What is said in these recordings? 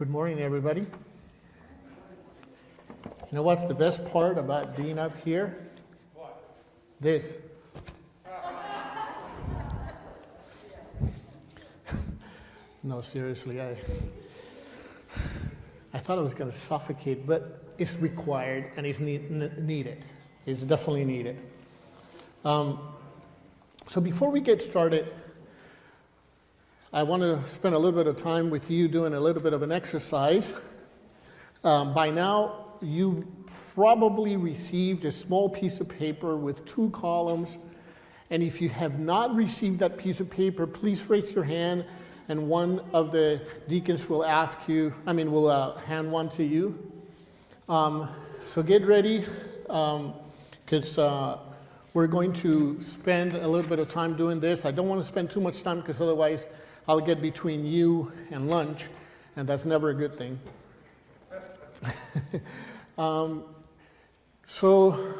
Good morning, everybody. You know what's the best part about being up here? What? This. No, seriously, I thought I was going to suffocate, but it's required and it's needed. It's definitely needed. So before we get started, I want to spend a little bit of time with you doing a little bit of an exercise. By now, you probably received a small piece of paper with 2 columns. And if you have not received that piece of paper, please raise your hand and one of the deacons will will hand one to you. So get ready, because we're going to spend a little bit of time doing this. I don't want to spend too much time because otherwise I'll get between you and lunch, and that's never a good thing. So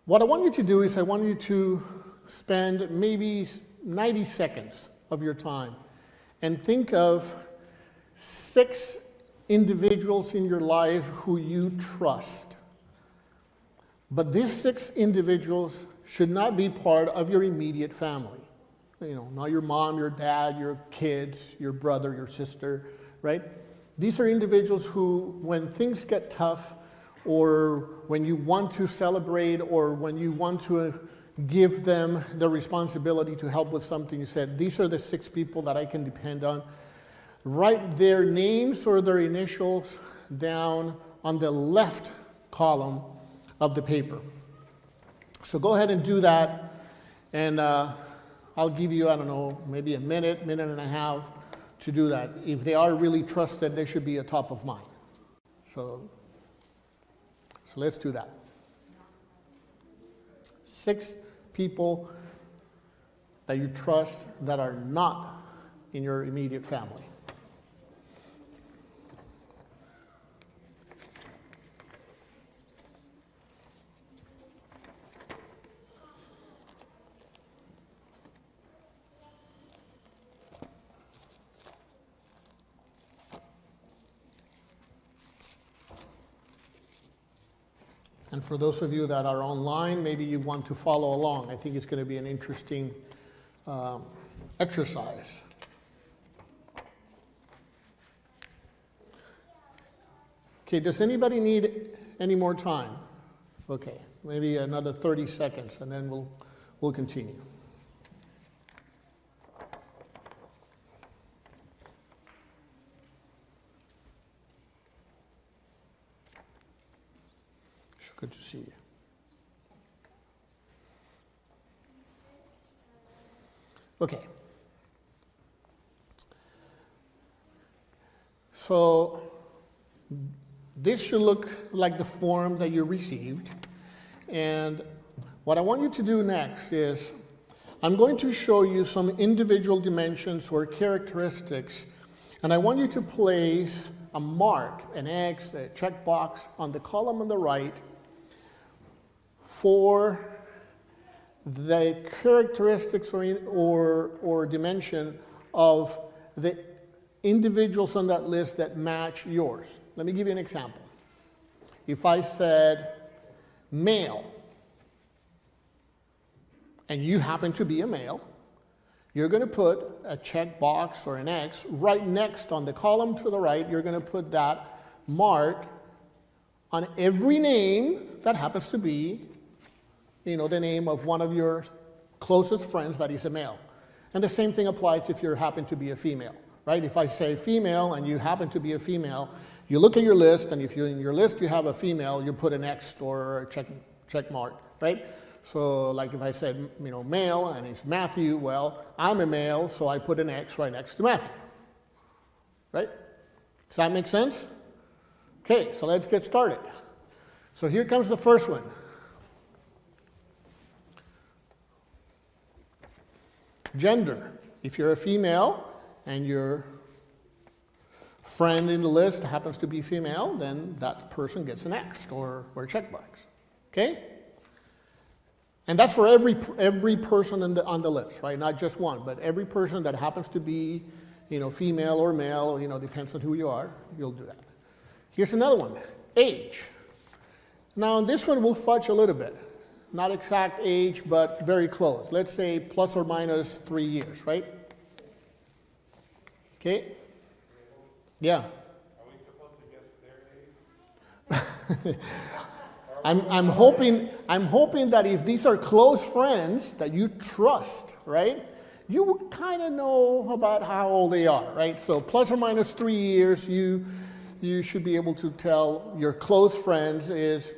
what I want you to do is I want you to spend maybe 90 seconds of your time and think of 6 individuals in your life who you trust. But these 6 individuals should not be part of your immediate family. You know, not your mom, your dad, your kids, your brother, your sister, right? These are individuals who, when things get tough, or when you want to celebrate, or when you want to give them the responsibility to help with something, you said, these are the 6 people that I can depend on. Write their names or their initials down on the left column of the paper. So go ahead and do that, and I'll give you, maybe a minute and a half to do that. If they are really trusted, they should be a top of mind. So let's do that. 6 people that you trust that are not in your immediate family. And for those of you that are online, maybe you want to follow along. I think it's going to be an interesting exercise. Okay, does anybody need any more time? Okay, maybe another 30 seconds, and then we'll continue. Good to see you. Okay. So this should look like the form that you received. And what I want you to do next is I'm going to show you some individual dimensions or characteristics, and I want you to place a mark, an X, a checkbox on the column on the right for the characteristics or dimension of the individuals on that list that match yours. Let me give you an example. If I said male, and you happen to be a male, you're going to put a checkbox or an X right next on the column to the right. You're going to put that mark on every name that happens to be the name of one of your closest friends that is a male. And the same thing applies if you happen to be a female, right? If I say female and you happen to be a female, you look at your list, and if in your list you have a female, you put an X or a check mark, right? So like if I said, male and it's Matthew, well, I'm a male, so I put an X right next to Matthew, right? Does that make sense? Okay, so let's get started. So here comes the first one. Gender. If you're a female and your friend in the list happens to be female, then that person gets an X or a checkbox. Okay? And that's for every person on the list, right? Not just one, but every person that happens to be female or male, depends on who you are, you'll do that. Here's another one, age. Now, this one will fudge a little bit. Not exact age, but very close. Let's say plus or minus 3 years, right? Okay? Yeah. Are we supposed to guess their age? I'm hoping that if these are close friends that you trust, right? You would kind of know about how old they are, right? So plus or minus 3 years, you should be able to tell your close friends is,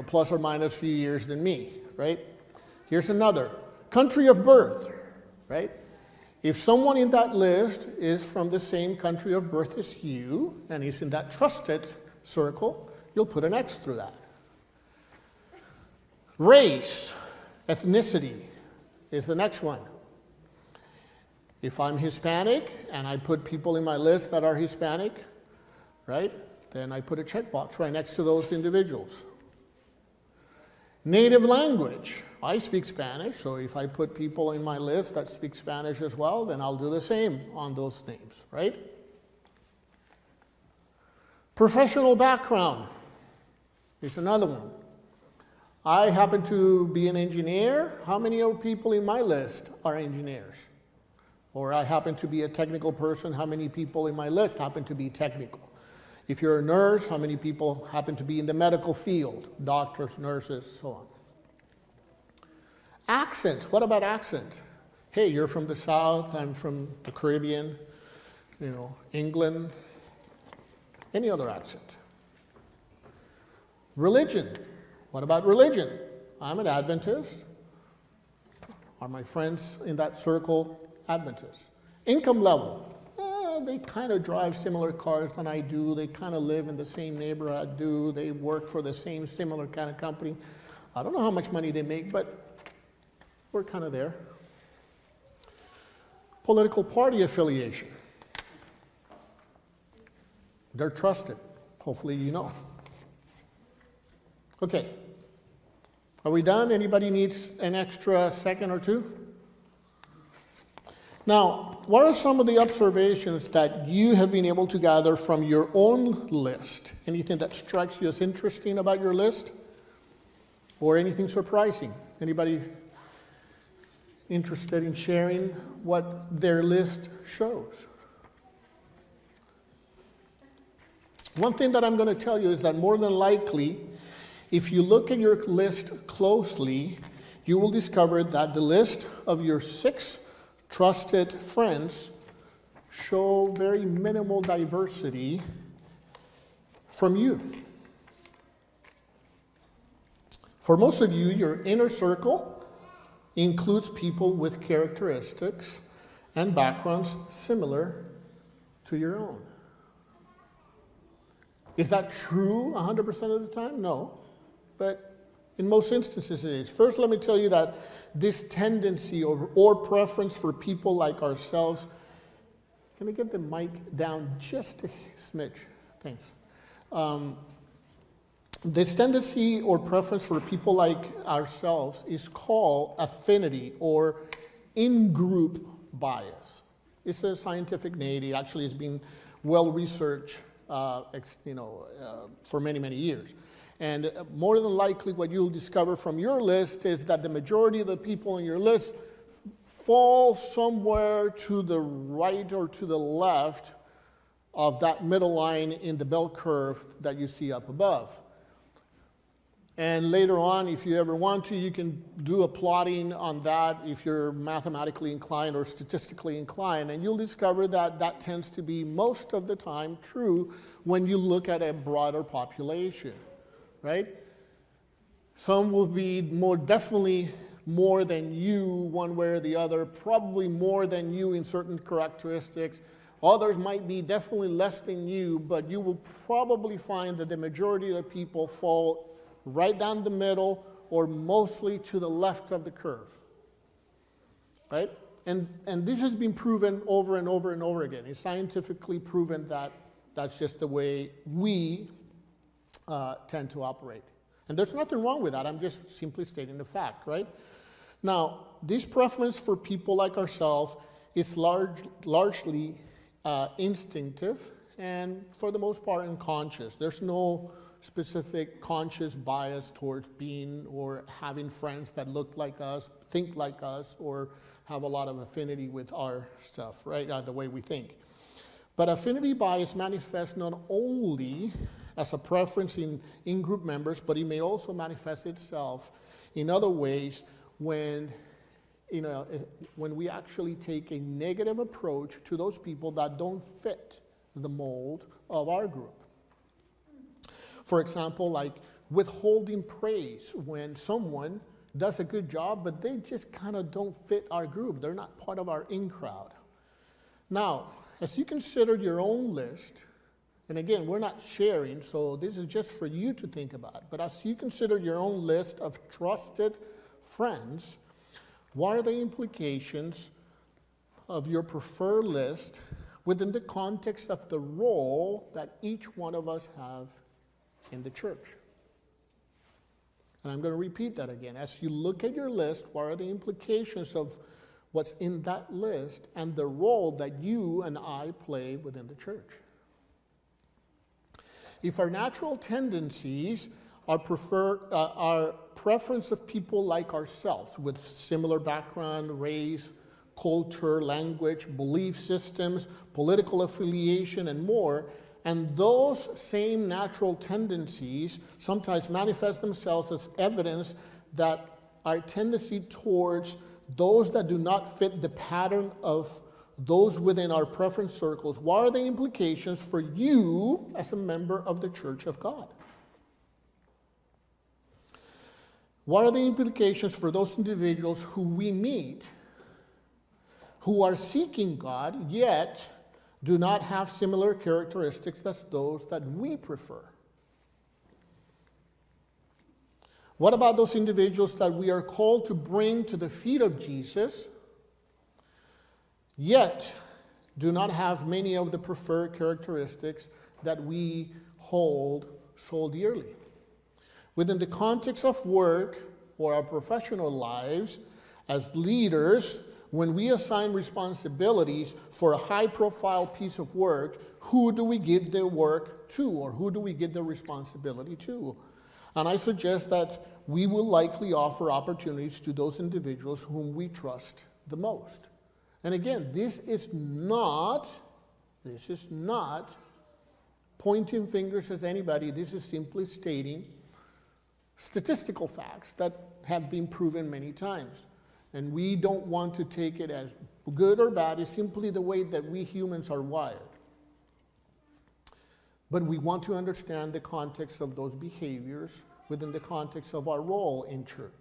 plus or minus a few years than me, right? Here's another. Country of birth, right? If someone in that list is from the same country of birth as you, and he's in that trusted circle, you'll put an X through that. Race, ethnicity is the next one. If I'm Hispanic and I put people in my list that are Hispanic, right, then I put a checkbox right next to those individuals. Native language. I speak Spanish, so if I put people in my list that speak Spanish as well, then I'll do the same on those names, right? Professional background is another one. I happen to be an engineer. How many of people in my list are engineers? Or I happen to be a technical person. How many people in my list happen to be technical? If you're a nurse, how many people happen to be in the medical field? Doctors, nurses, so on. Accent. What about accent? Hey, you're from the South. I'm from the Caribbean, England. Any other accent. Religion. What about religion? I'm an Adventist. Are my friends in that circle Adventists? Income level. They kind of drive similar cars than I do. They kind of live in the same neighborhood I do. They work for the same similar kind of company. I don't know how much money they make, but we're kind of there. Political party affiliation. They're trusted. Hopefully you know. Okay. Are we done? Anybody needs an extra second or two? Now, what are some of the observations that you have been able to gather from your own list? Anything that strikes you as interesting about your list? Or anything surprising? Anybody interested in sharing what their list shows? One thing that I'm going to tell you is that more than likely, if you look at your list closely, you will discover that the list of your 6 trusted friends show very minimal diversity from you. For most of you, your inner circle includes people with characteristics and backgrounds similar to your own. Is that true 100% of the time? No. But in most instances it is. First, let me tell you that this tendency or preference for people like ourselves, can I get the mic down just a smidge? Thanks. This tendency or preference for people like ourselves is called affinity or in-group bias. It's a scientific name. It actually has been well researched for many, many years. And more than likely what you'll discover from your list is that the majority of the people in your list fall somewhere to the right or to the left of that middle line in the bell curve that you see up above. And later on, if you ever want to, you can do a plotting on that if you're mathematically inclined or statistically inclined, and you'll discover that that tends to be most of the time true when you look at a broader population. Right? Some will be definitely more than you one way or the other, probably more than you in certain characteristics. Others might be definitely less than you, but you will probably find that the majority of the people fall right down the middle or mostly to the left of the curve. Right? And this has been proven over and over and over again. It's scientifically proven that that's just the way we tend to operate. And there's nothing wrong with that. I'm just simply stating the fact, right? Now, this preference for people like ourselves is largely instinctive and for the most part unconscious. There's no specific conscious bias towards being or having friends that look like us, think like us, or have a lot of affinity with our stuff, right? The way we think. But affinity bias manifests not only as a preference in in-group members, but it may also manifest itself in other ways when we actually take a negative approach to those people that don't fit the mold of our group. For example, like withholding praise when someone does a good job, but they just kind of don't fit our group. They're not part of our in-crowd. Now, as you consider your own list, and again, we're not sharing, so this is just for you to think about, but as you consider your own list of trusted friends, what are the implications of your preferred list within the context of the role that each one of us have in the church? And I'm going to repeat that again. As you look at your list, what are the implications of what's in that list and the role that you and I play within the church? If our natural tendencies are preference of people like ourselves with similar background, race, culture, language, belief systems, political affiliation, and more, and those same natural tendencies sometimes manifest themselves as evidence that our tendency towards those that do not fit the pattern of those within our preference circles, what are the implications for you as a member of the Church of God? What are the implications for those individuals who we meet who are seeking God, yet do not have similar characteristics as those that we prefer? What about those individuals that we are called to bring to the feet of Jesus, yet do not have many of the preferred characteristics that we hold so dearly? Within the context of work or our professional lives, as leaders, when we assign responsibilities for a high-profile piece of work, who do we give the work to, or who do we give the responsibility to? And I suggest that we will likely offer opportunities to those individuals whom we trust the most. And again, this is not pointing fingers at anybody. This is simply stating statistical facts that have been proven many times. And we don't want to take it as good or bad. It's simply the way that we humans are wired. But we want to understand the context of those behaviors within the context of our role in church.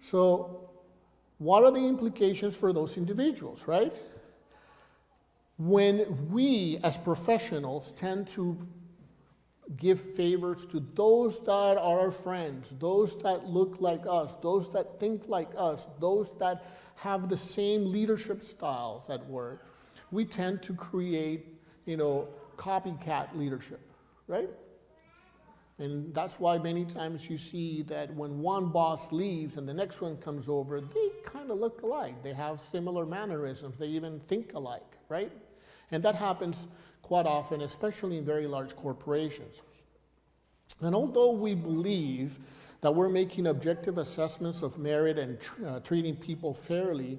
So, what are the implications for those individuals, right? When we as professionals tend to give favors to those that are our friends, those that look like us, those that think like us, those that have the same leadership styles at work, we tend to create, copycat leadership, right? And that's why many times you see that when one boss leaves and the next one comes over, they kind of look alike. They have similar mannerisms. They even think alike, right? And that happens quite often, especially in very large corporations. And although we believe that we're making objective assessments of merit and treating people fairly,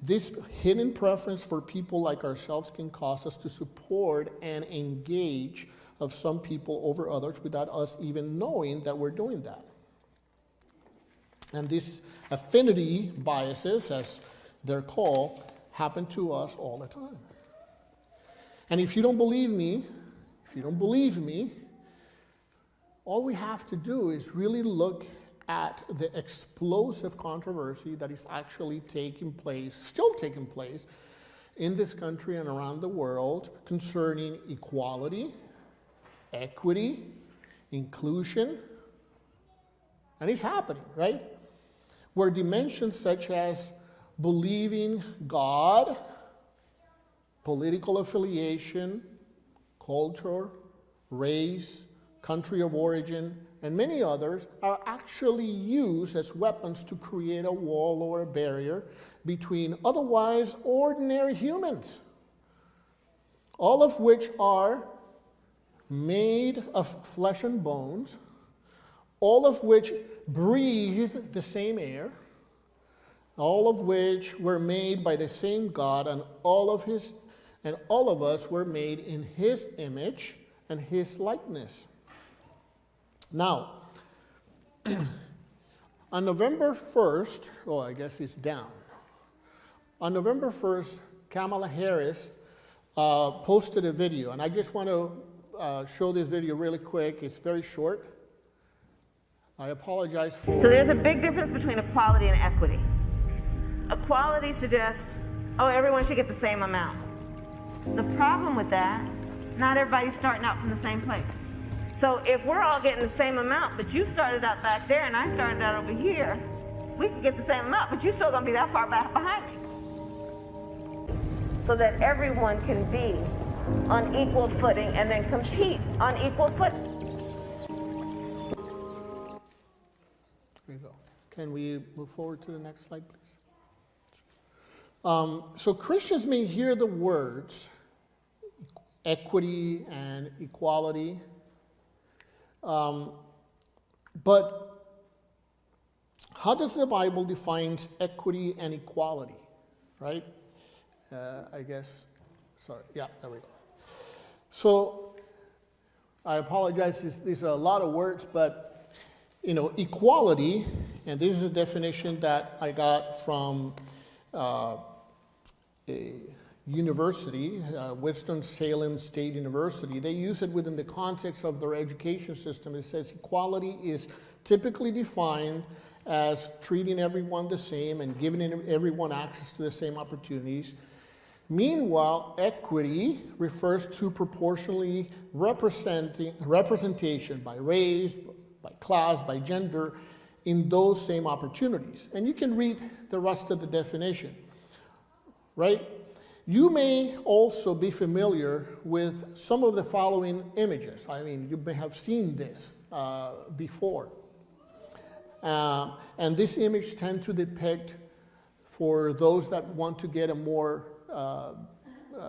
this hidden preference for people like ourselves can cause us to support and engage of some people over others without us even knowing that we're doing that. And these affinity biases, as they're called, happen to us all the time. And if you don't believe me, all we have to do is really look at the explosive controversy that is actually still taking place in this country and around the world concerning equality, equity, inclusion, and it's happening, right? Where dimensions such as believing God, political affiliation, culture, race, country of origin, and many others are actually used as weapons to create a wall or a barrier between otherwise ordinary humans. all of which are made of flesh and bones, all of which breathe the same air, all of which were made by the same God, and all of us were made in his image and his likeness. Now, on November 1st, I guess it's down. On November 1st, Kamala Harris posted a video, and I just want to show this video really quick. It's very short. I apologize for... So there's a big difference between equality and equity. Equality suggests, everyone should get the same amount. The problem with that, not everybody's starting out from the same place. So if we're all getting the same amount, but you started out back there and I started out over here, we can get the same amount, but you're still going to be that far back behind me. So that everyone can be on equal footing and then compete on equal footing. There you go. Can we move forward to the next slide, please? So Christians may hear the words equity and equality, but how does the Bible define equity and equality, right? There we go. So I apologize, these are a lot of words, but equality, and this is a definition that I got from a university, Winston-Salem State University. They use it within the context of their education system. It says equality is typically defined as treating everyone the same and giving everyone access to the same opportunities. Meanwhile, equity refers to proportionally representation by race, by class, by gender in those same opportunities. And you can read the rest of the definition, right? You may also be familiar with some of the following images. I mean, you may have seen this before. And this image tends to depict, for those that want to get a more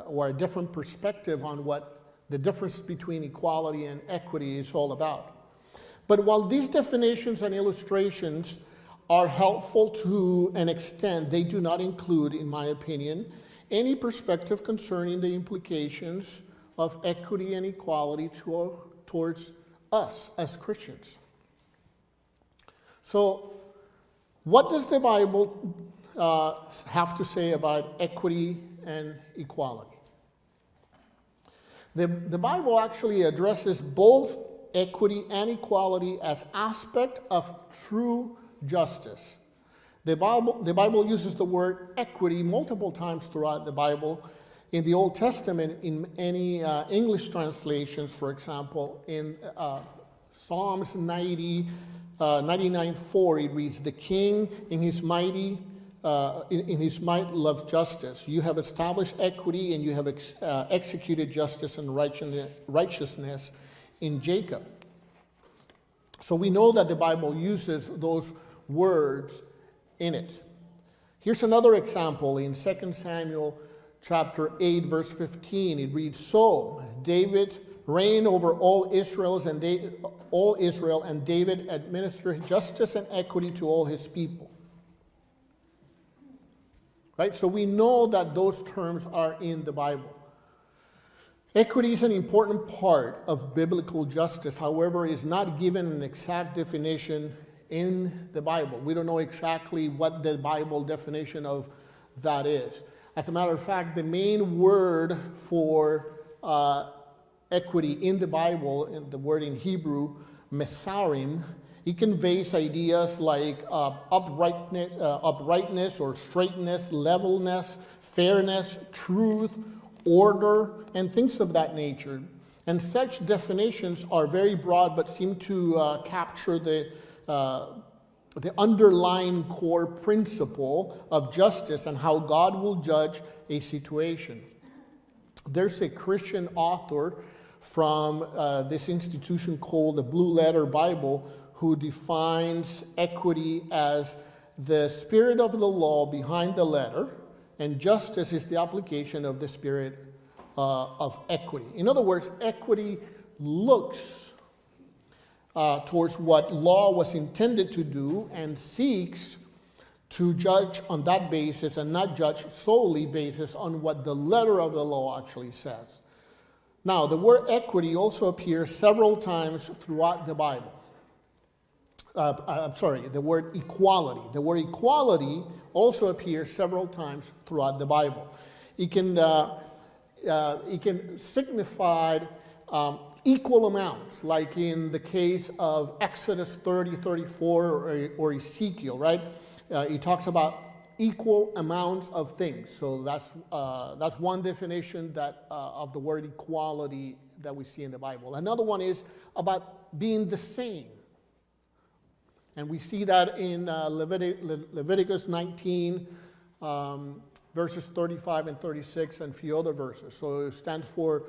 or a different perspective on what the difference between equality and equity is all about. But while these definitions and illustrations are helpful to an extent, they do not include, in my opinion, any perspective concerning the implications of equity and equality towards us as Christians. So, what does the Bible have to say about equity and equality? The Bible actually addresses both equity and equality as aspect of true justice. The Bible uses the word equity multiple times throughout the Bible. In the Old Testament, in any English translations, for example, in Psalms 99:4, it reads, "The king in his might loves justice. You have established equity and you have executed justice and righteousness in Jacob." So we know that the Bible uses those words in it. Here's another example in 2 Samuel chapter 8, verse 15. It reads, "So David reigned over all Israel, and David administered justice and equity to all his people." Right? So we know that those terms are in the Bible. Equity is an important part of biblical justice. However, it is not given an exact definition in the Bible. We don't know exactly what the Bible definition of that is. As a matter of fact, the main word for equity in the Bible, the word in Hebrew, mesarim, it conveys ideas like uprightness or straightness, levelness, fairness, truth, order, and things of that nature. And such definitions are very broad, but seem to capture the underlying core principle of justice and how God will judge a situation. There's a Christian author from this institution called the Blue Letter Bible who defines equity as the spirit of the law behind the letter, and justice is the application of the spirit of equity. In other words, equity looks towards what law was intended to do and seeks to judge on that basis and not judge solely basis on what the letter of the law actually says. Now, the word equity also appears several times throughout the Bible. The word equality. The word equality also appears several times throughout the Bible. It can signify equal amounts, like in the case of Exodus 30:34 or Ezekiel, right? It talks about equal amounts of things. So that's one definition that of the word equality that we see in the Bible. Another one is about being the same. And we see that in Leviticus 19, verses 35 and 36, and a few other verses. So it stands for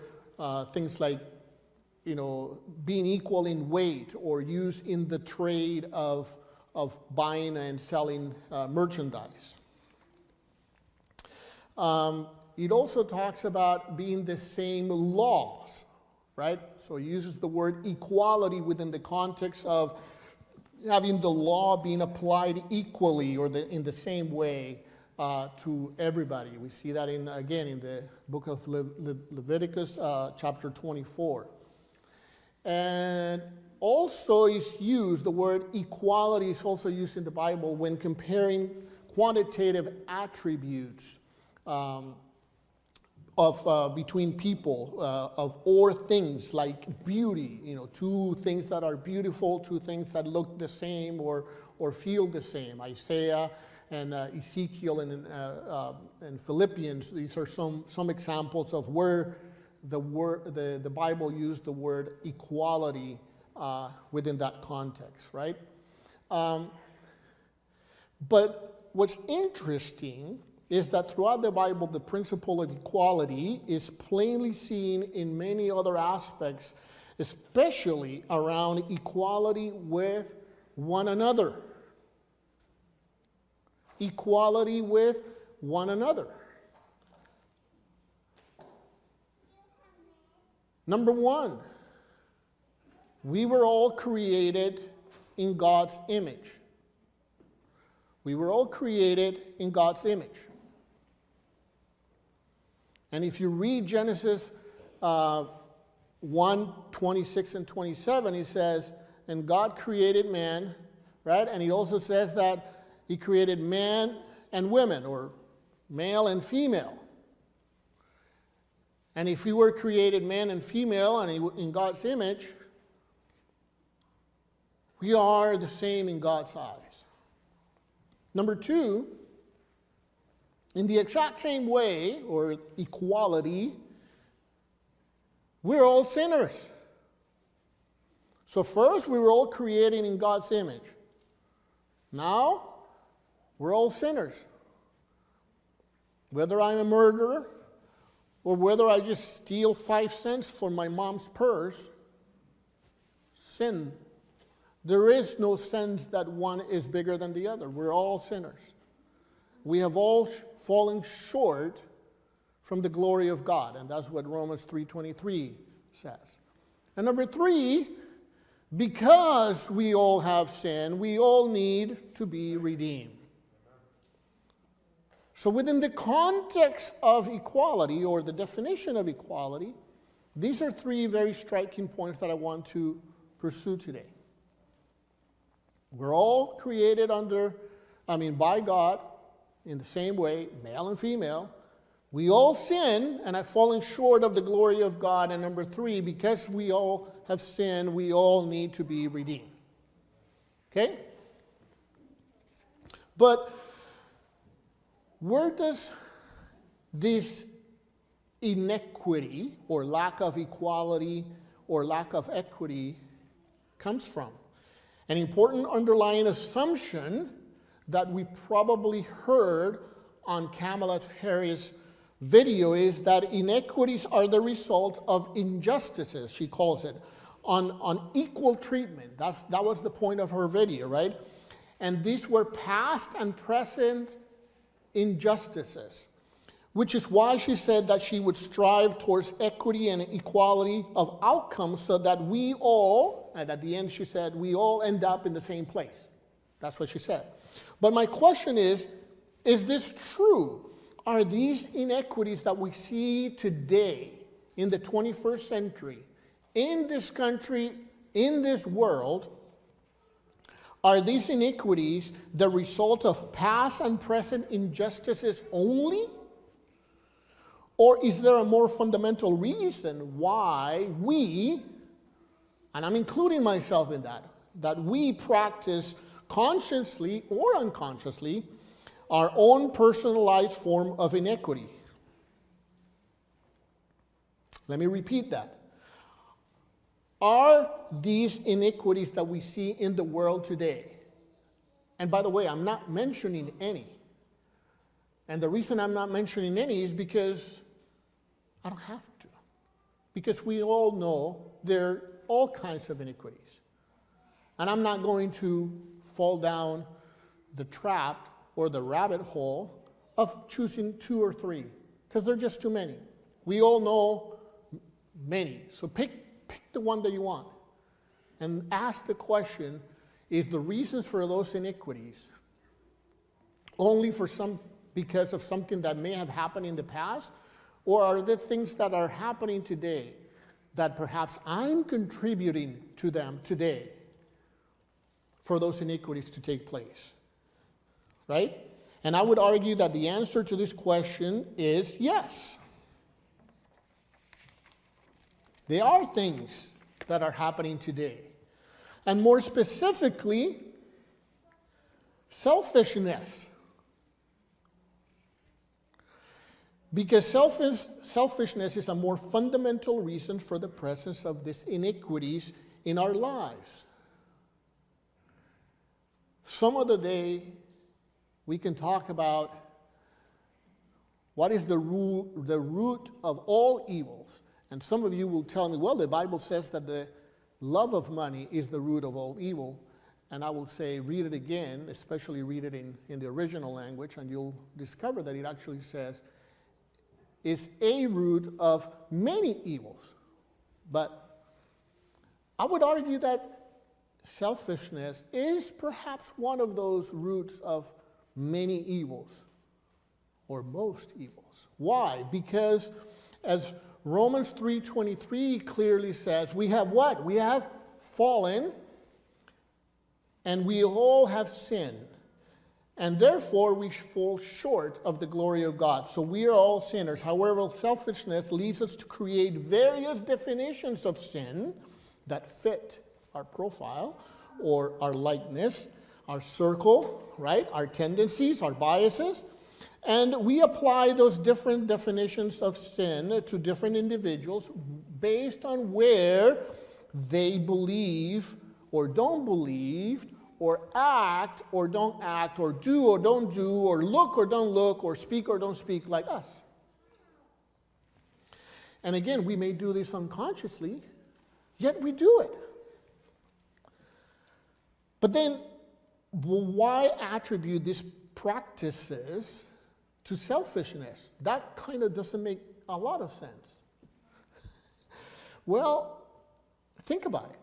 things like, being equal in weight or used in the trade of buying and selling merchandise. It also talks about being the same laws, right? So it uses the word equality within the context of having the law being applied equally or in the same way to everybody. We see that in the book of Leviticus, chapter 24. And also is used, the word equality is also used in the Bible when comparing quantitative attributes between people or things like beauty, two things that are beautiful, two things that look the same or feel the same. Isaiah and Ezekiel and Philippians, these are some examples of where the Bible used the word equality within that context, right? But what's interesting is that throughout the Bible, the principle of equality is plainly seen in many other aspects, especially around equality with one another. Equality with one another. Number one, we were all created in God's image. We were all created in God's image. And if you read Genesis 1:26 and 27, he says, and God created man, right? And he also says that he created man and women, or male and female. And if we were created man and female and in God's image, we are the same in God's eyes. Number two, in the exact same way, or equality, we're all sinners. So first, we were all created in God's image. Now, we're all sinners. Whether I'm a murderer, or whether I just steal 5 cents from my mom's purse, sin. There is no sense that one is bigger than the other. We're all sinners. We have all fallen short from the glory of God, and that's what Romans 3:23 says. And number three, because we all have sinned, we all need to be redeemed. So within the context of equality, or the definition of equality, these are three very striking points that I want to pursue today. We're all created by God in the same way, male and female. We all sin and have fallen short of the glory of God. And number three, because we all have sinned, we all need to be redeemed. Okay? But where does this inequity, or lack of equality, or lack of equity comes from? An important underlying assumption that we probably heard on Kamala Harris' video is that inequities are the result of injustices, she calls it, on equal treatment. That was the point of her video, right? And these were past and present injustices. which is why she said that she would strive towards equity and equality of outcomes so that we all, and at the end she said, we all end up in the same place. That's what she said. But my question is this true? Are these inequities that we see today in the 21st century, in this country, in this world, are these inequities the result of past and present injustices only? Or is there a more fundamental reason why we, and I'm including myself in that we practice consciously or unconsciously our own personalized form of inequity? Let me repeat that. Are these iniquities that we see in the world today? And by the way, I'm not mentioning any. And the reason I'm not mentioning any is because I don't have to. Because we all know there are all kinds of iniquities. And I'm not going to fall down the trap or the rabbit hole of choosing 2 or 3, because there are just too many. We all know many. So pick the one that you want and ask the question, is the reasons for those iniquities only because of something that may have happened in the past, or are there things that are happening today that perhaps I'm contributing to them today for those iniquities to take place? Right? And I would argue that the answer to this question is yes. There are things that are happening today. And more specifically, selfishness. Because selfishness is a more fundamental reason for the presence of these iniquities in our lives. Some other day, we can talk about what is the root of all evils. And some of you will tell me, well, the Bible says that the love of money is the root of all evil. And I will say, read it again, especially read it in the original language, and you'll discover that it actually says, is a root of many evils. But I would argue that selfishness is perhaps one of those roots of many evils, or most evils. Why? Because as Romans 3:23 clearly says, we have what? We have fallen, and we all have sinned. And therefore, we fall short of the glory of God. So we are all sinners. However, selfishness leads us to create various definitions of sin that fit our profile or our likeness, our circle, right? Our tendencies, our biases. And we apply those different definitions of sin to different individuals based on where they believe or don't believe, or act or don't act, or do or don't do, or look or don't look, or speak or don't speak like us. And again, we may do this unconsciously, yet we do it. But then, why attribute these practices to selfishness? That kind of doesn't make a lot of sense. Well, think about it.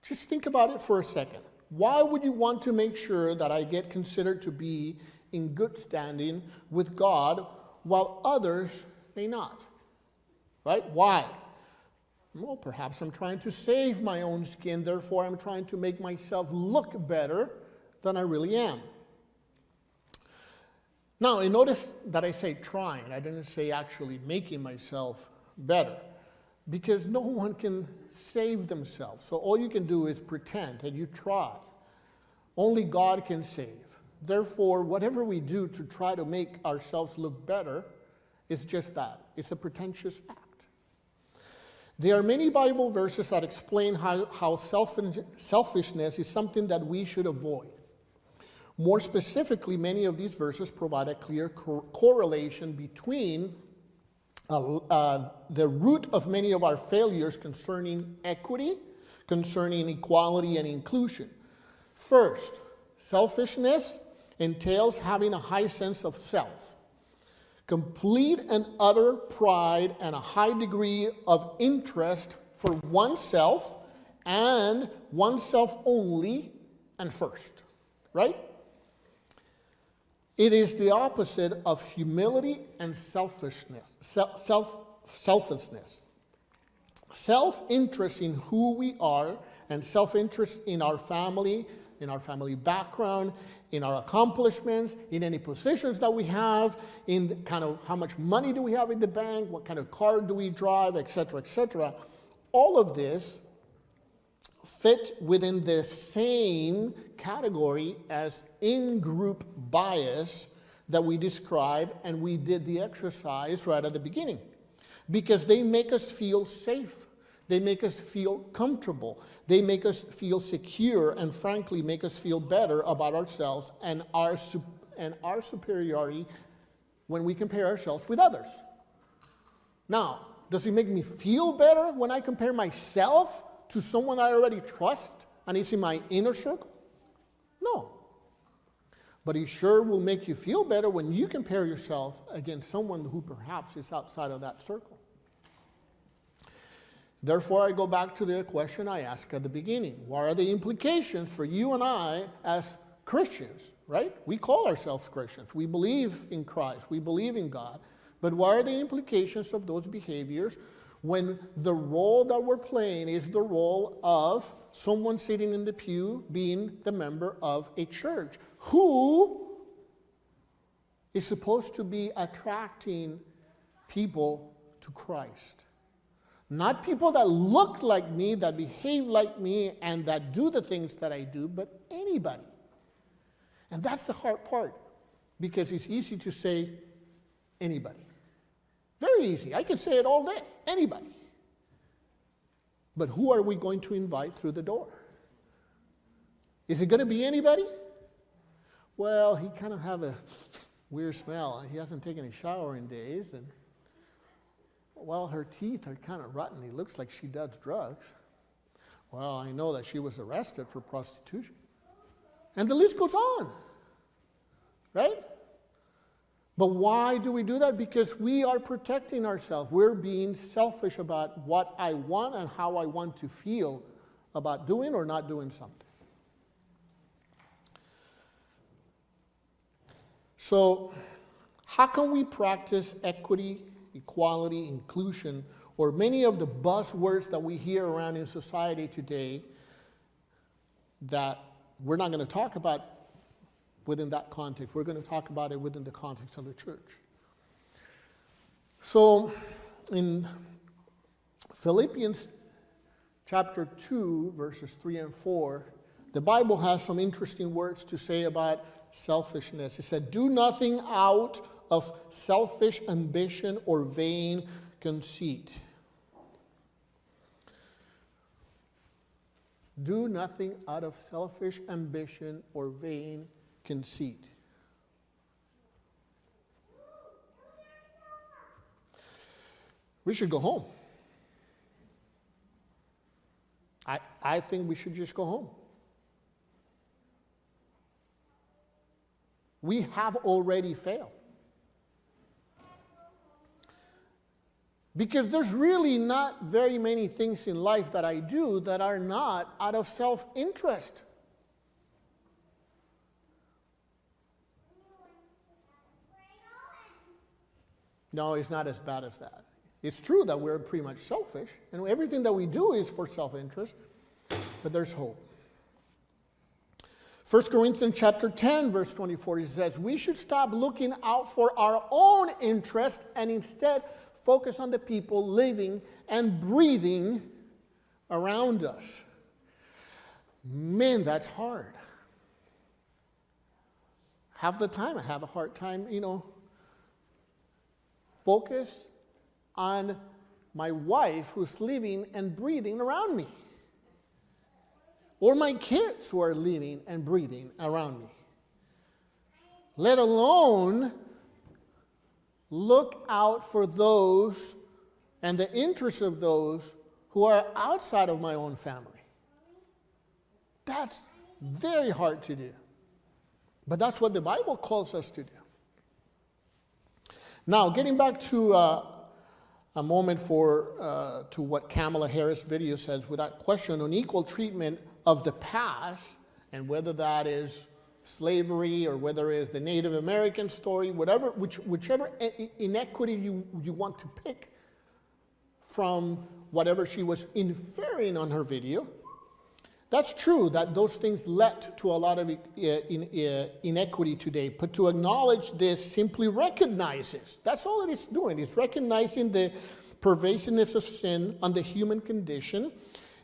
Just think about it for a second. Why would you want to make sure that I get considered to be in good standing with God while others may not? Right? Why? Well, perhaps I'm trying to save my own skin, therefore I'm trying to make myself look better than I really am. Now, you notice that I say trying. I didn't say actually making myself better, because no one can save themselves. So all you can do is pretend, and you try. Only God can save. Therefore, whatever we do to try to make ourselves look better is just that. It's a pretentious act. There are many Bible verses that explain how selfishness is something that we should avoid. More specifically, many of these verses provide a clear correlation between the root of many of our failures concerning equity, concerning equality and inclusion. First, selfishness entails having a high sense of self. Complete and utter pride and a high degree of interest for oneself and oneself only and first, right? It is the opposite of humility and selfishness, selflessness. Self-interest in who we are and self-interest in our family background, in our accomplishments, in any positions that we have, in kind of how much money do we have in the bank, what kind of car do we drive, etc., etc. All of this fit within the same category as in-group bias that we described, and we did the exercise right at the beginning. Because they make us feel safe. They make us feel comfortable. They make us feel secure, and frankly make us feel better about ourselves and our superiority when we compare ourselves with others. Now, does it make me feel better when I compare myself to someone I already trust and is in my inner circle? No. But it sure will make you feel better when you compare yourself against someone who perhaps is outside of that circle. Therefore, I go back to the question I asked at the beginning. What are the implications for you and I as Christians, right? We call ourselves Christians. We believe in Christ. We believe in God. But what are the implications of those behaviors when the role that we're playing is the role of someone sitting in the pew being the member of a church who is supposed to be attracting people to Christ? Not people that look like me, that behave like me, and that do the things that I do, but anybody. And that's the hard part, because it's easy to say anybody. Very easy. I can say it all day. Anybody. But who are we going to invite through the door? Is it going to be anybody? Well, he kind of have a weird smell. He hasn't taken a shower in days, and well, her teeth are kind of rotten. It looks like she does drugs. Well, I know that she was arrested for prostitution. And the list goes on, right? But why do we do that? Because we are protecting ourselves. We're being selfish about what I want and how I want to feel about doing or not doing something. So, how can we practice equity, equality, inclusion, or many of the buzzwords that we hear around in society today that we're not going to talk about within that context? We're going to talk about it within the context of the church. So in Philippians chapter 2, verses 3 and 4, the Bible has some interesting words to say about selfishness. It said, "Do nothing out of selfish ambition or vain conceit." Do nothing out of selfish ambition or vain conceit. We should go home. I think we should just go home. We have already failed. Because there's really not very many things in life that I do that are not out of self-interest. No, it's not as bad as that. It's true that we're pretty much selfish, and everything that we do is for self-interest, but there's hope. 1 Corinthians chapter 10, verse 24, it says, we should stop looking out for our own interest and instead focus on the people living and breathing around us. Man, that's hard. Half the time I have a hard time, focus on my wife who's living and breathing around me. Or my kids who are living and breathing around me. Let alone look out for those and the interests of those who are outside of my own family. That's very hard to do. But that's what the Bible calls us to do. Now, getting back to a moment to what Kamala Harris' video says, without question, unequal treatment of the past, and whether that is slavery or whether it is the Native American story, whichever inequity you want to pick from whatever she was inferring on her video, that's true that those things led to a lot of inequity today. But to acknowledge this simply recognizes, that's all it is doing, it's recognizing the pervasiveness of sin on the human condition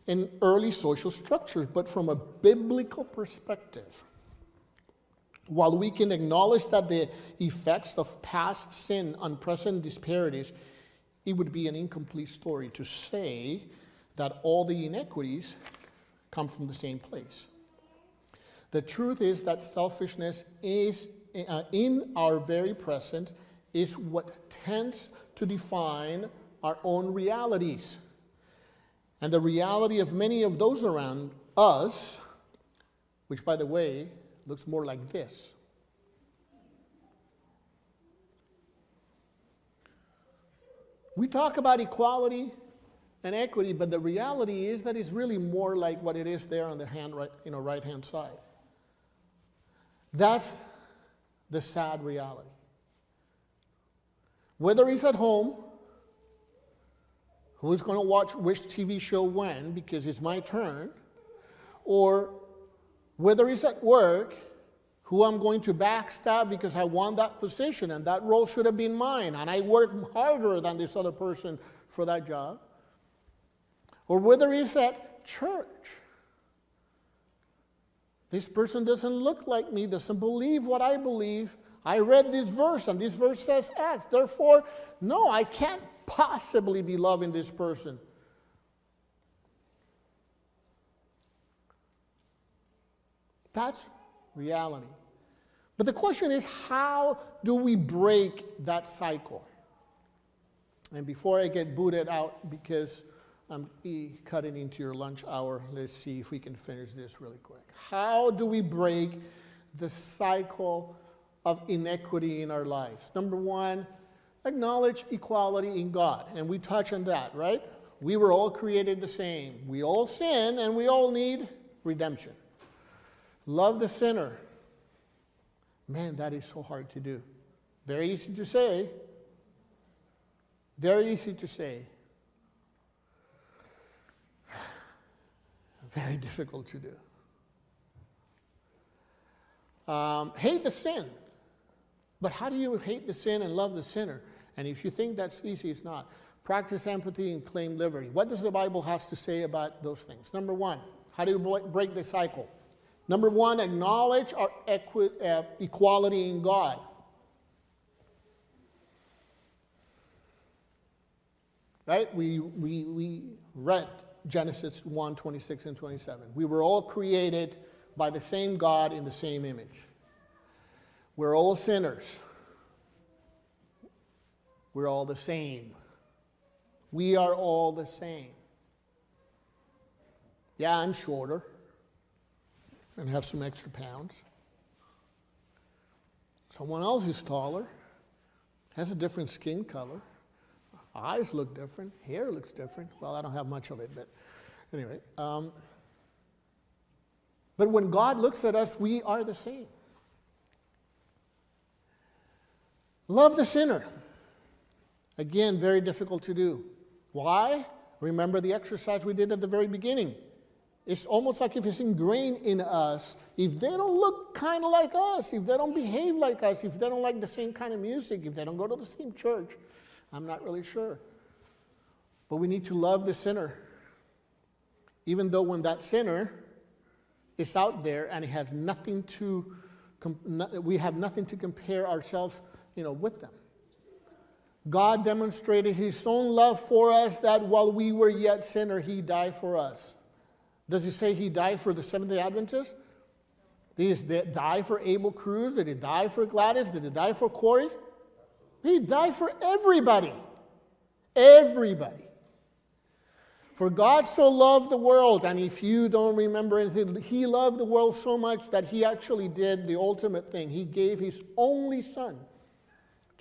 in early social structures. But from a biblical perspective, while we can acknowledge that the effects of past sin on present disparities, it would be an incomplete story to say that all the inequities come from the same place. The truth is that selfishness is in our very present is what tends to define our own realities. And the reality of many of those around us, which by the way, looks more like this. We talk about equality and equity, but the reality is that it's really more like what it is there on the right-hand side. That's the sad reality. Whether he's at home, who's going to watch which TV show when because it's my turn, or whether he's at work, who I'm going to backstab because I want that position and that role should have been mine and I work harder than this other person for that job, or whether he's at church. This person doesn't look like me, doesn't believe what I believe. I read this verse and this verse says X. Therefore, no, I can't possibly be loving this person. That's reality. But the question is, how do we break that cycle? And before I get booted out, because I'm cutting into your lunch hour, let's see if we can finish this really quick. How do we break the cycle of inequity in our lives? Number one, acknowledge equality in God. And we touch on that, right? We were all created the same. We all sin and we all need redemption. Love the sinner. Man, that is so hard to do. Very easy to say. Very easy to say. Very difficult to do. Hate the sin. But how do you hate the sin and love the sinner? And if you think that's easy, it's not. Practice empathy and claim liberty. What does the Bible have to say about those things? Number one, how do you break the cycle? Number one, acknowledge our equality in God. Right? We read Genesis 1, 26 and 27. We were all created by the same God in the same image. We're all sinners. We're all the same. We are all the same. Yeah, I'm shorter and have some extra pounds. Someone else is taller, has a different skin color. Eyes look different, hair looks different. Well, I don't have much of it, but anyway. But when God looks at us, we are the same. Love the sinner. Again, very difficult to do. Why? Remember the exercise we did at the very beginning. It's almost like if it's ingrained in us, if they don't look kind of like us, if they don't behave like us, if they don't like the same kind of music, if they don't go to the same church, I'm not really sure. But we need to love the sinner. Even though when that sinner is out there and it has nothing to, we have nothing to compare ourselves, with them. God demonstrated his own love for us that while we were yet sinners, he died for us. Does he say he died for the Seventh-day Adventists? Did he die for Abel, Cruz? Did he die for Gladys? Did he die for Corey? He died for everybody. Everybody. For God so loved the world, and if you don't remember anything, he loved the world so much that he actually did the ultimate thing. He gave his only son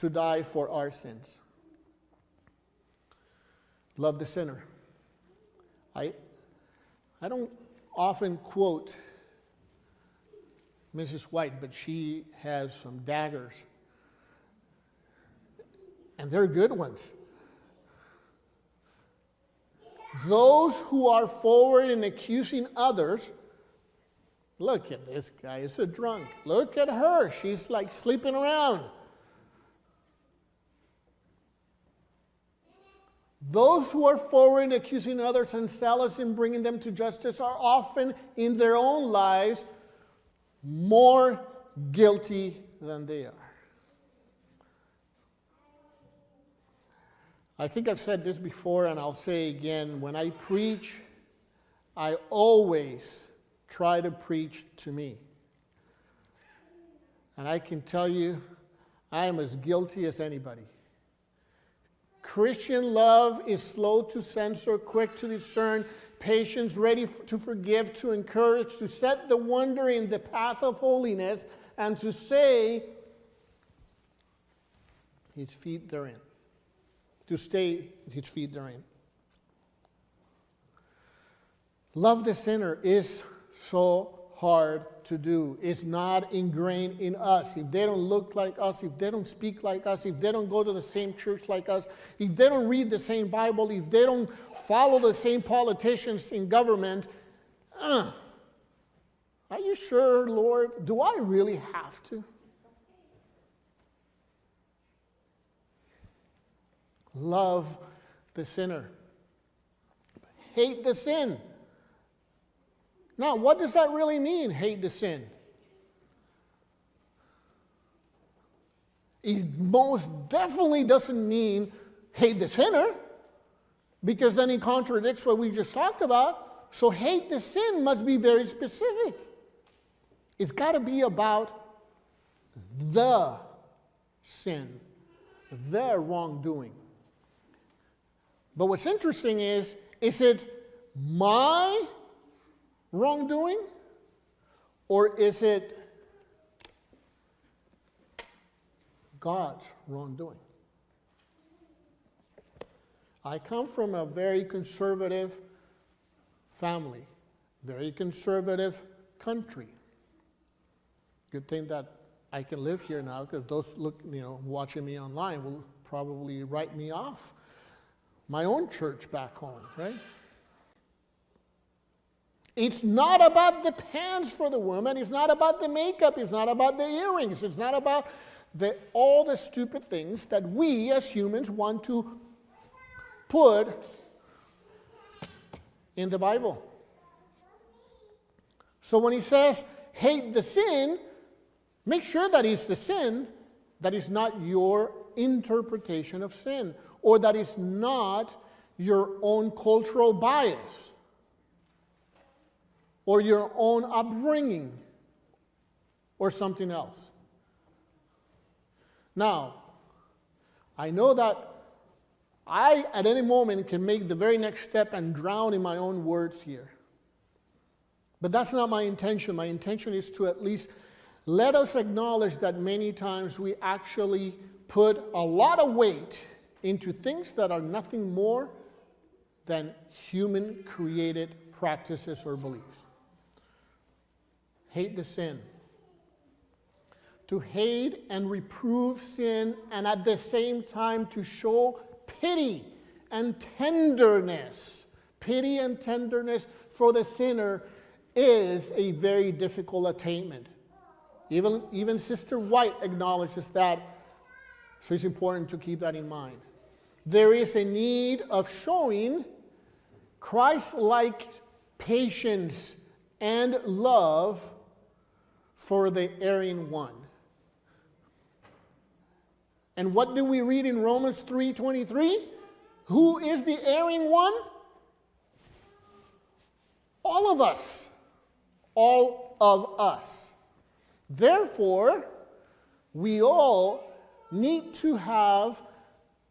to die for our sins. Love the sinner. I don't often quote Mrs. White, but she has some daggers. And they're good ones. Those who are forward in accusing others, look at this guy, he's a drunk. Look at her, she's like sleeping around. Those who are forward in accusing others and zealous in bringing them to justice are often in their own lives more guilty than they are. I think I've said this before and I'll say again. When I preach, I always try to preach to me. And I can tell you, I am as guilty as anybody. Christian love is slow to censor, quick to discern, patience, ready to forgive, to encourage, to set the wonder in the path of holiness, and to say, his feet therein. To stay his feet therein. Love the sinner is so hard to do. It's not ingrained in us. If they don't look like us, if they don't speak like us, if they don't go to the same church like us, if they don't read the same Bible, if they don't follow the same politicians in government, are you sure, Lord? Do I really have to? Love the sinner. Hate the sin. Now, what does that really mean, hate the sin? It most definitely doesn't mean hate the sinner, because then it contradicts what we just talked about. So hate the sin must be very specific. It's got to be about the sin, the wrongdoing. But what's interesting is it my wrongdoing, or is it God's wrongdoing? I come from a very conservative family, very conservative country. Good thing that I can live here now, because those watching me online will probably write me off my own church back home, right? It's not about the pants for the woman. It's not about the makeup. It's not about the earrings. It's not about all the stupid things that we as humans want to put in the Bible. So when he says, hate the sin, make sure that it's the sin that is not your interpretation of sin, or that is not your own cultural bias, or your own upbringing, or something else. Now, I know that I, at any moment, can make the very next step and drown in my own words here. But that's not my intention. My intention is to at least let us acknowledge that many times we actually put a lot of weight into things that are nothing more than human-created practices or beliefs. Hate the sin. To hate and reprove sin, and at the same time to show pity and tenderness. Pity and tenderness for the sinner is a very difficult attainment. Even Sister White acknowledges that, so it's important to keep that in mind. There is a need of showing Christ-like patience and love for the erring one. And what do we read in Romans 3:23? Who is the erring one? All of us. All of us. Therefore, we all need to have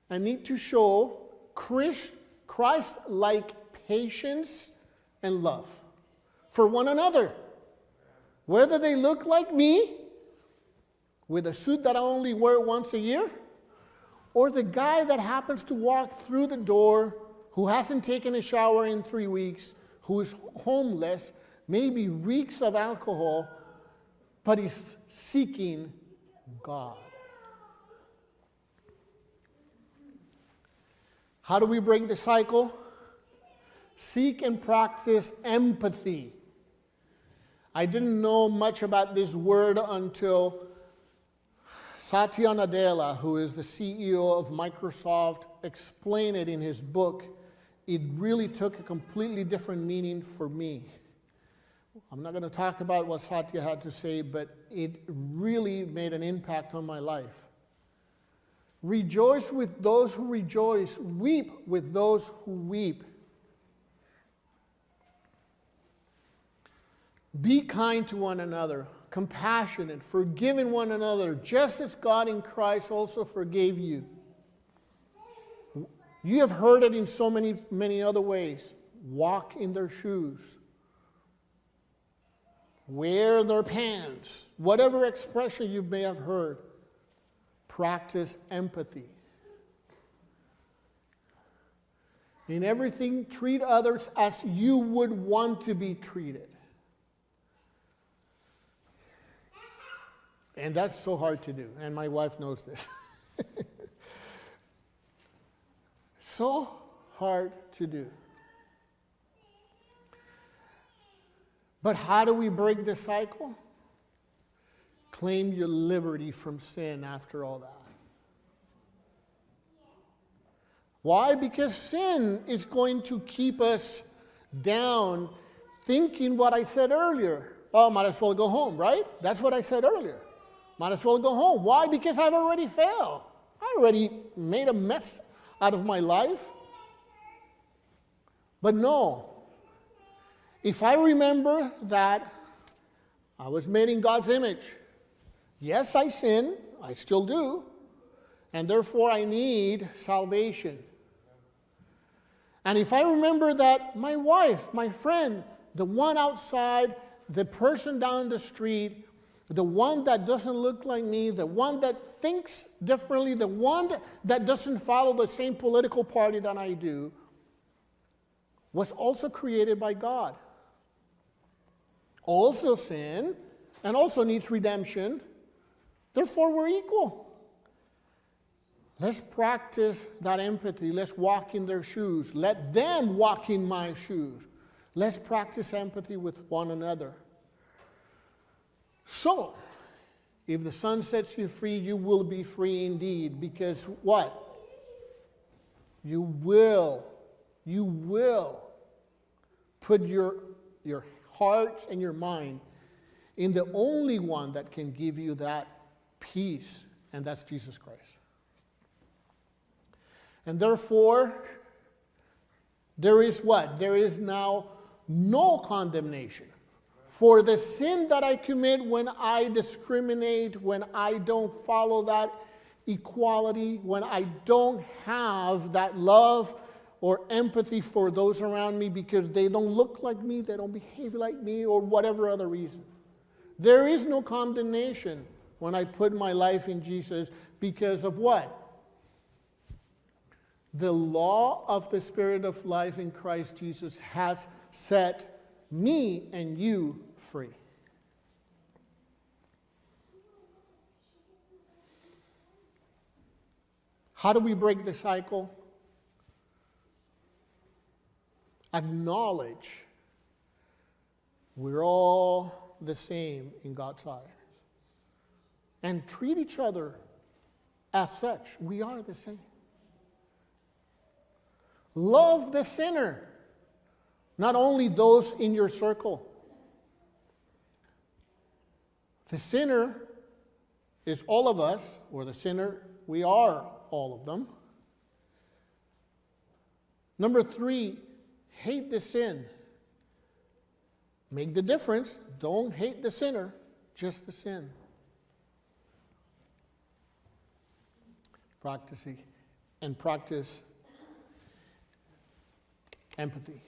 and need to show Christ-like patience and love for one another. Whether they look like me, with a suit that I only wear once a year, or the guy that happens to walk through the door who hasn't taken a shower in 3 weeks, who is homeless, maybe reeks of alcohol, but he's seeking God. How do we break the cycle? Seek and practice empathy. I didn't know much about this word until Satya Nadella, who is the CEO of Microsoft, explained it in his book. It really took a completely different meaning for me. I'm not going to talk about what Satya had to say, but it really made an impact on my life. Rejoice with those who rejoice. Weep with those who weep. Be kind to one another, compassionate, forgiving one another, just as God in Christ also forgave you. You have heard it in so many other ways. Walk in their shoes. Wear their pants. Whatever expression you may have heard. Practice empathy. In everything, treat others as you would want to be treated. And that's so hard to do, and my wife knows this. So hard to do. But how do we break the cycle? Claim your liberty from sin after all that. Why? Because sin is going to keep us down thinking what I said earlier. Oh, might as well go home, right? That's what I said earlier. Might as well go home. Why? Because I've already failed. I already made a mess out of my life. But no. If I remember that I was made in God's image, yes, I sin, I still do, and therefore I need salvation. And if I remember that my wife, my friend, the one outside, the person down the street, the one that doesn't look like me, the one that thinks differently, the one that doesn't follow the same political party that I do, was also created by God. Also sin, and also needs redemption. Therefore, we're equal. Let's practice that empathy. Let's walk in their shoes. Let them walk in my shoes. Let's practice empathy with one another. So, if the Son sets you free, you will be free indeed. Because what? You will put your heart and your mind in the only one that can give you that peace, and that's Jesus Christ. And therefore, there is what? There is now no condemnation for the sin that I commit when I discriminate, when I don't follow that equality, when I don't have that love or empathy for those around me because they don't look like me, they don't behave like me, or whatever other reason. There is no condemnation when I put my life in Jesus because of what? The law of the Spirit of life in Christ Jesus has set me and you free. How do we break the cycle? Acknowledge we're all the same in God's eyes. And treat each other as such. We are the same. Love the sinner, not only those in your circle. The sinner is all of us, or the sinner, we are all of them. Number 3, hate the sin. Make the difference. Don't hate the sinner, just the sin. Practice empathy.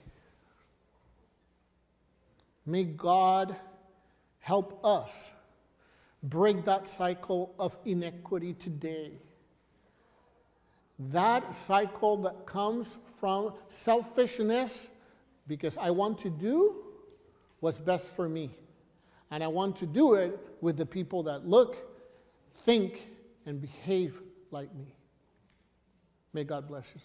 May God help us break that cycle of inequity today. that cycle that comes from selfishness, because I want to do what's best for me. And I want to do it with the people that look, think, and behave like me. May God bless you.